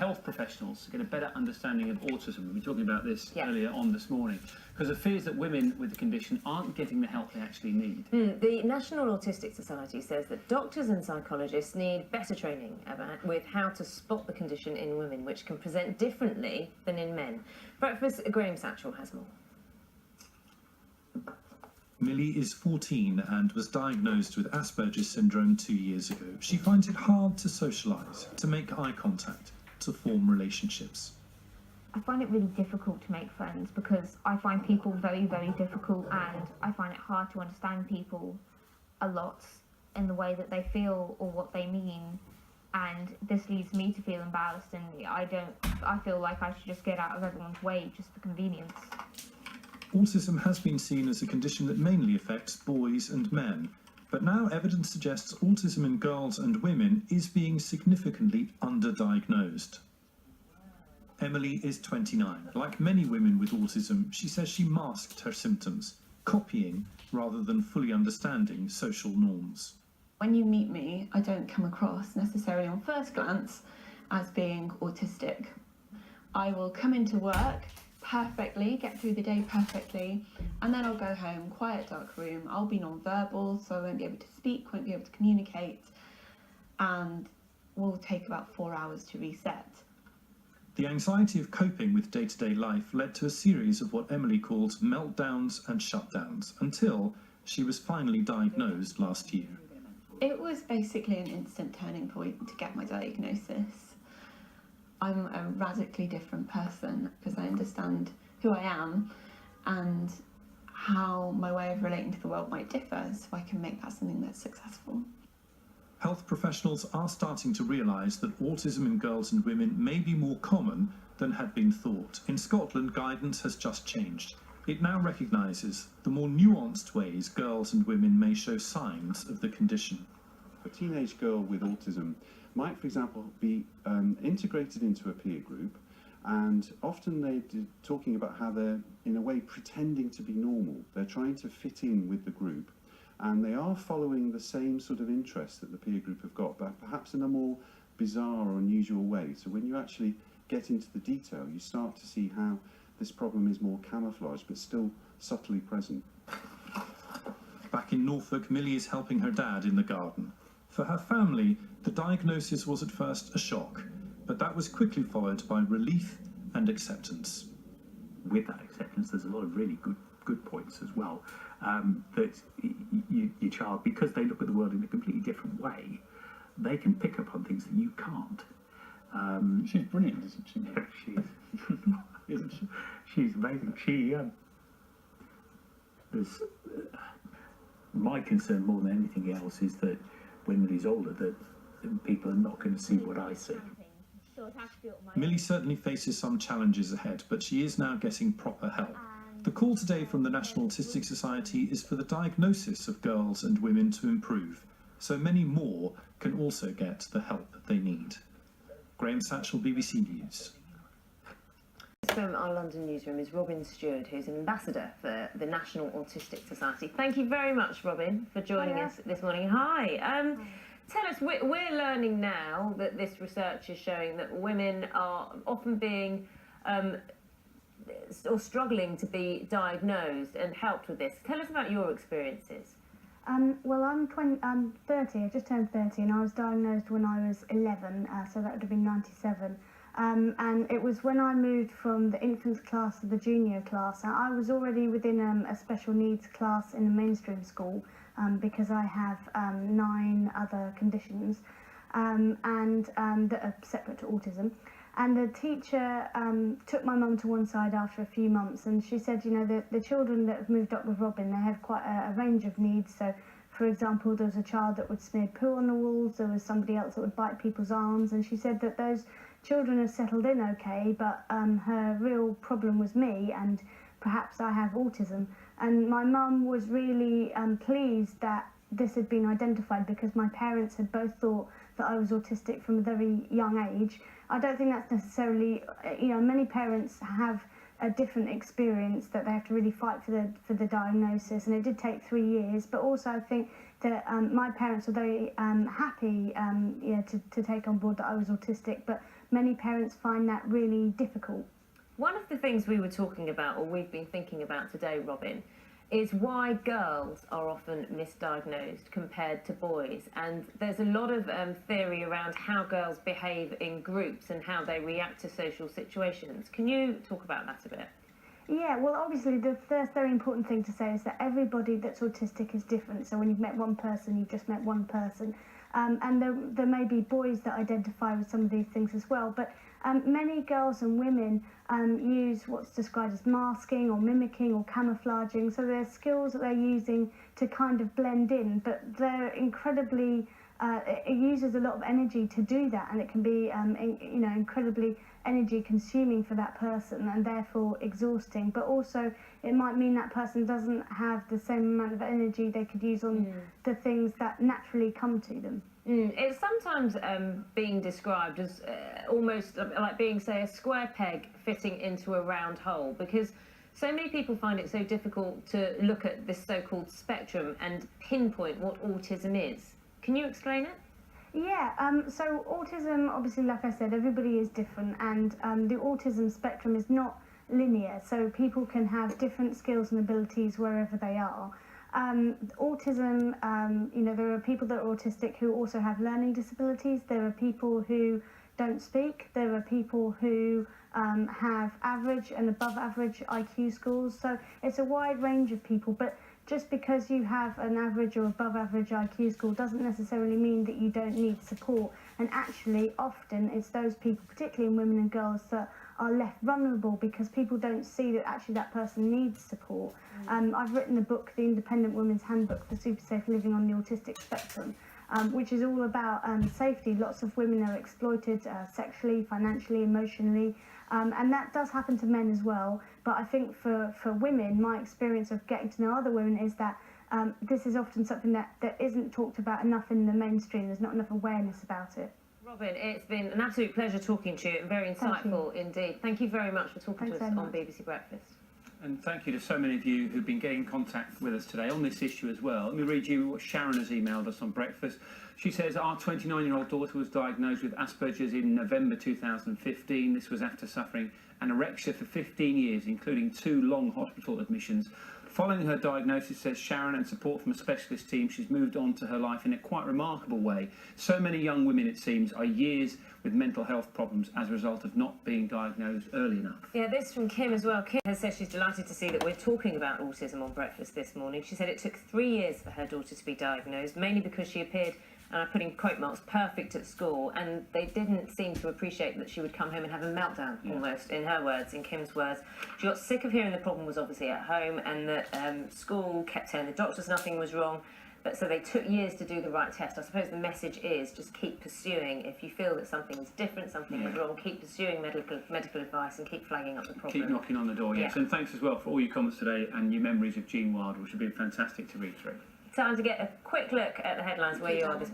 health professionals to get a better understanding of autism. We were talking about this earlier on this morning, because it fears that women with the condition aren't getting the help they actually need. The National Autistic Society says that doctors and psychologists need better training with how to spot the condition in women, which can present differently than in men. Breakfast, Graham Satchell has more. Millie is 14 and was diagnosed with Asperger's syndrome 2 years ago. She finds it hard to socialise, to make eye contact, to form relationships. I find it really difficult to make friends because I find people very, very difficult, and I find it hard to understand people a lot in the way that they feel or what they mean, and this leads me to feel embarrassed, and I feel like I should just get out of everyone's way just for convenience. Autism has been seen as a condition that mainly affects boys and men, but now evidence suggests autism in girls and women is being significantly underdiagnosed. Emily is 29. Like many women with autism, she says she masked her symptoms, copying rather than fully understanding social norms. When you meet me, I don't come across necessarily on first glance as being autistic. I will come into work perfectly, get through the day perfectly, and then I'll go home, quiet, dark room. I'll be non-verbal, so I won't be able to speak, won't be able to communicate, and will take about 4 hours to reset. The anxiety of coping with day-to-day life led to a series of what Emily calls meltdowns and shutdowns, until she was finally diagnosed last year. It was basically an instant turning point to get my diagnosis. I'm a radically different person because I understand who I am and how my way of relating to the world might differ, so I can make that something that's successful. Health professionals are starting to realise that autism in girls and women may be more common than had been thought. In Scotland, guidance has just changed. It now recognises the more nuanced ways girls and women may show signs of the condition. A teenage girl with autism might, for example, be integrated into a peer group, and often they're talking about how they're, in a way, pretending to be normal. They're trying to fit in with the group, and they are following the same sort of interests that the peer group have got, but perhaps in a more bizarre or unusual way. So when you actually get into the detail, you start to see how this problem is more camouflaged, but still subtly present. Back in Norfolk, Millie is helping her dad in the garden. For her family, the diagnosis was at first a shock, but that was quickly followed by relief and acceptance. With that acceptance, there's a lot of really good points as well. That your child, because they look at the world in a completely different way, they can pick up on things that you can't. She's brilliant, isn't she? She is, isn't she? She's amazing. There's my concern more than anything else is that when Millie's older, that people are not going to see what I see. Millie certainly faces some challenges ahead, but she is now getting proper help. The call today from the National Autistic Society is for the diagnosis of girls and women to improve, so many more can also get the help they need. Graham Satchell, BBC News. From our London newsroom is Robin Stewart, who's an ambassador for the National Autistic Society. Thank you very much, Robin, for joining us this morning. Hi. Tell us, we're learning now that this research is showing that women are often being or struggling to be diagnosed and helped with this. Tell us about your experiences. Well, I'm 30, I just turned 30, and I was diagnosed when I was 11, so that would have been 97. And it was when I moved from the infants class to the junior class. I was already within a special needs class in a mainstream school because I have 9 other conditions that are separate to autism. And the teacher took my mum to one side after a few months, and she said, you know, the children that have moved up with Robin, they have quite a range of needs. So, for example, there was a child that would smear poo on the walls, there was somebody else that would bite people's arms, and she said that those children have settled in okay, but her real problem was me, and perhaps I have autism. And my mum was really pleased that this had been identified, because my parents had both thought that I was autistic from a very young age. I don't think that's necessarily, you know, many parents have a different experience, that they have to really fight for the diagnosis, and it did take 3 years. But also I think that my parents were very happy to take on board that I was autistic, but many parents find that really difficult. One of the things we were talking about, or we've been thinking about today, Robin, is why girls are often misdiagnosed compared to boys. And there's a lot of theory around how girls behave in groups and how they react to social situations. Can you talk about that a bit? Yeah, well, obviously, the first very important thing to say is that everybody that's autistic is different. So when you've met one person, you've just met one person. And there may be boys that identify with some of these things as well. But many girls and women use what's described as masking or mimicking or camouflaging. So they're skills that they're using to kind of blend in, but they're incredibly, it uses a lot of energy to do that, and it can be, incredibly energy consuming for that person and therefore exhausting. But also it might mean that person doesn't have the same amount of energy they could use on the things that naturally come to them. It's sometimes being described as almost like being, say, a square peg fitting into a round hole, because so many people find it so difficult to look at this so-called spectrum and pinpoint what autism is. Can you explain it? Yeah, so autism, obviously, like I said, everybody is different, and the autism spectrum is not linear, so people can have different skills and abilities wherever they are. Autism, there are people that are autistic who also have learning disabilities. There are people who don't speak. There are people who have average and above average IQ scores. So it's a wide range of people, but just because you have an average or above average IQ score doesn't necessarily mean that you don't need support. And actually, often it's those people, particularly in women and girls, that are left vulnerable because people don't see that actually that person needs support. I've written the book, The Independent Women's Handbook for Super Safe Living on the Autistic Spectrum, which is all about safety. Lots of women are exploited sexually, financially, emotionally, and that does happen to men as well. But I think for women, my experience of getting to know other women is that this is often something that isn't talked about enough in the mainstream. There's not enough awareness about it. Robin, it's been an absolute pleasure talking to you, and very insightful indeed. Thank you very much for talking to us on BBC Breakfast. And thank you to so many of you who've been getting in contact with us today on this issue as well. Let me read you what Sharon has emailed us on breakfast. She says, our 29-year-old daughter was diagnosed with Asperger's in November 2015. This was after suffering anorexia for 15 years, including 2 long hospital admissions. Following her diagnosis, says Sharon, and support from a specialist team, she's moved on to her life in a quite remarkable way. So many young women, it seems, are years with mental health problems as a result of not being diagnosed early enough. Yeah, this from Kim as well. Kim has said she's delighted to see that we're talking about autism on breakfast this morning. She said it took 3 years for her daughter to be diagnosed, mainly because she appeared, and I put in quote marks, perfect at school, and they didn't seem to appreciate that she would come home and have a meltdown, almost, in her words, in Kim's words. She got sick of hearing the problem was obviously at home, and that school kept telling the doctors nothing was wrong, but so they took years to do the right test. I suppose the message is just keep pursuing. If you feel that something is different, something is wrong, keep pursuing medical advice and keep flagging up the problem. Keep knocking on the door, yes. And thanks as well for all your comments today and your memories of Gene Wilder, which have been fantastic to read through. Time to get a quick look at the headlines where you are this